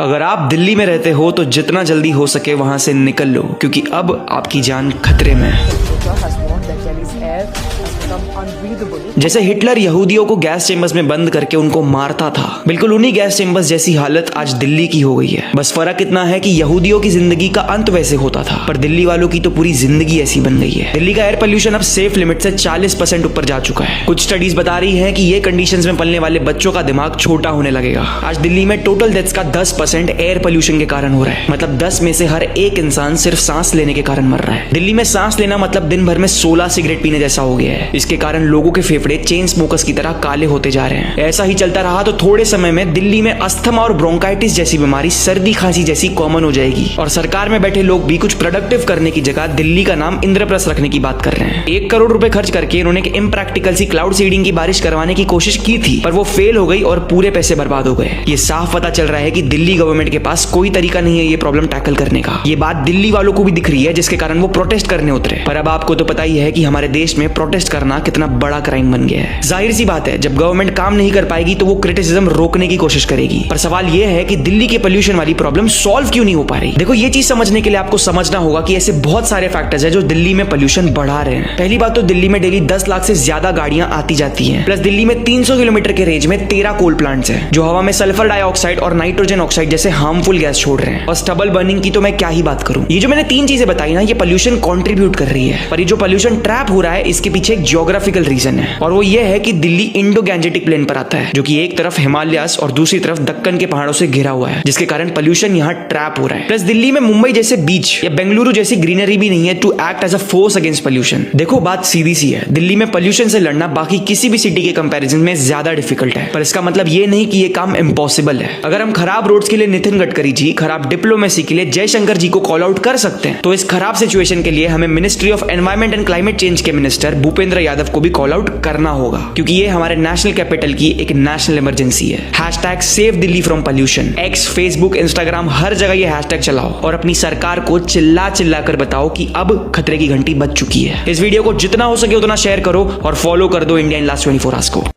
अगर आप दिल्ली में रहते हो तो जितना जल्दी हो सके वहां से निकल लो, क्योंकि अब आपकी जान खतरे में है। जैसे हिटलर यहूदियों को गैस चेम्बर्स में बंद करके उनको मारता था, बिल्कुल उन्हीं गैस चेम्बर्स जैसी हालत आज दिल्ली की हो गई है। बस फर्क इतना है कि यहूदियों की जिंदगी का अंत वैसे होता था, पर दिल्ली वालों की तो पूरी जिंदगी ऐसी बन गई है। दिल्ली का एयर पोल्यूशन अब सेफ लिमिट से 40% ऊपर जा चुका है। कुछ स्टडीज बता रही है कि ये कंडीशंस में पलने वाले बच्चों का दिमाग छोटा होने लगेगा। आज दिल्ली में टोटल डेथ्स का 10% एयर पोल्यूशन के कारण हो रहा है। मतलब 10 में से हर एक इंसान सिर्फ सांस लेने के कारण मर रहा है। दिल्ली में सांस लेना मतलब दिन भर में 16 सिगरेट पीने जैसा हो गया है। इसके कारण लोगों के फेफड़े चेन स्मोकर्स की तरह काले होते जा रहे हैं। ऐसा ही चलता रहा तो थोड़े समय में दिल्ली में अस्थमा और ब्रोंकाइटिस जैसी बीमारी सर्दी खांसी जैसी कॉमन हो जाएगी। और सरकार में बैठे लोग भी कुछ प्रोडक्टिव करने की जगह दिल्ली का नाम इंद्रप्रस्थ रखने की बात कर रहे हैं। 1 करोड़ रुपए खर्च करके इन्होंने इम्प्रैक्टिकल सी क्लाउड सीडिंग की बारिश करवाने की कोशिश की थी, पर वो फेल हो गई और पूरे पैसे बर्बाद हो गए। ये साफ पता चल रहा है कि दिल्ली गवर्नमेंट के पास कोई तरीका नहीं है ये प्रॉब्लम टैकल करने का। ये बात दिल्ली वालों को भी दिख रही है, जिसके कारण वो प्रोटेस्ट करने उतरे। पर अब आपको तो पता ही है कि हमारे देश में प्रोटेस्ट करना कितना बड़ा क्राइम बन गया है। जाहिर सी बात है, जब गवर्नमेंट काम नहीं कर पाएगी तो वो क्रिटिसिज्म रोकने की कोशिश करेगी। पर सवाल ये है कि दिल्ली के पोल्यूशन वाली प्रॉब्लम सॉल्व क्यों नहीं हो पा रही। देखो, ये चीज समझने के लिए आपको समझना होगा कि ऐसे बहुत सारे फैक्टर्स हैं जो दिल्ली में पोल्यूशन बढ़ा रहे हैं। पहली बात तो दिल्ली में डेली 10 लाख से ज्यादा गाड़ियां आती जाती हैं। प्लस दिल्ली में 300 किलोमीटर के रेंज में 13 कोल प्लांट्स हैं जो हवा में सल्फर डाइऑक्साइड और नाइट्रोजन ऑक्साइड जैसे हार्मफुल गैस छोड़ रहे हैं। और स्टबल बर्निंग की तो मैं क्या ही बात करूं। ये जो मैंने 3 चीजें बताई ना, ये पोल्यूशन कंट्रीब्यूट कर रही है। पर ये जो पोल्यूशन ट्रैप हो रहा है, इसके पीछे एक ज्योग्राफिकल रीजन है, और वो ये है कि दिल्ली इंडो गैंजेटिक प्लेन पर आता है, जो कि एक तरफ हिमालयास और दूसरी तरफ दक्कन के पहाड़ों से घिरा हुआ है, जिसके कारण पोल्यूशन यहाँ ट्रैप हो रहा है। प्लस दिल्ली में मुंबई जैसे बीच या बेंगलुरु जैसी ग्रीनरी भी नहीं है to act as a force against pollution. देखो, बात सीधी सी है, दिल्ली में पोल्यूशन से लड़ना बाकी किसी भी सिटी के कंपैरिजन में ज्यादा डिफिकल्ट है। पर इसका मतलब ये नहीं कि ये काम इम्पॉसिबल है। अगर हम खराब रोड्स के लिए नितिन गडकरी जी, खराब डिप्लोमेसी के लिए जयशंकर जी को कॉल आउट कर सकते हैं, तो इस खराब सिचुएशन के लिए हमें ministry of environment and climate change के मिनिस्टर भूपेंद्र यादव को भी कॉल आउट करना होगा, क्योंकि ये हमारे नेशनल कैपिटल की एक नेशनल इमरजेंसी है। Hashtag save Delhi from pollution, X, Facebook, Instagram, हर जगह ये हैशटैग चलाओ और अपनी सरकार को चिल्ला चिल्ला कर बताओ कि अब खतरे की घंटी बज चुकी है। इस वीडियो को जितना हो सके उतना शेयर करो और फॉलो कर दो इंडिया इन लास्ट 24 आवर्स को।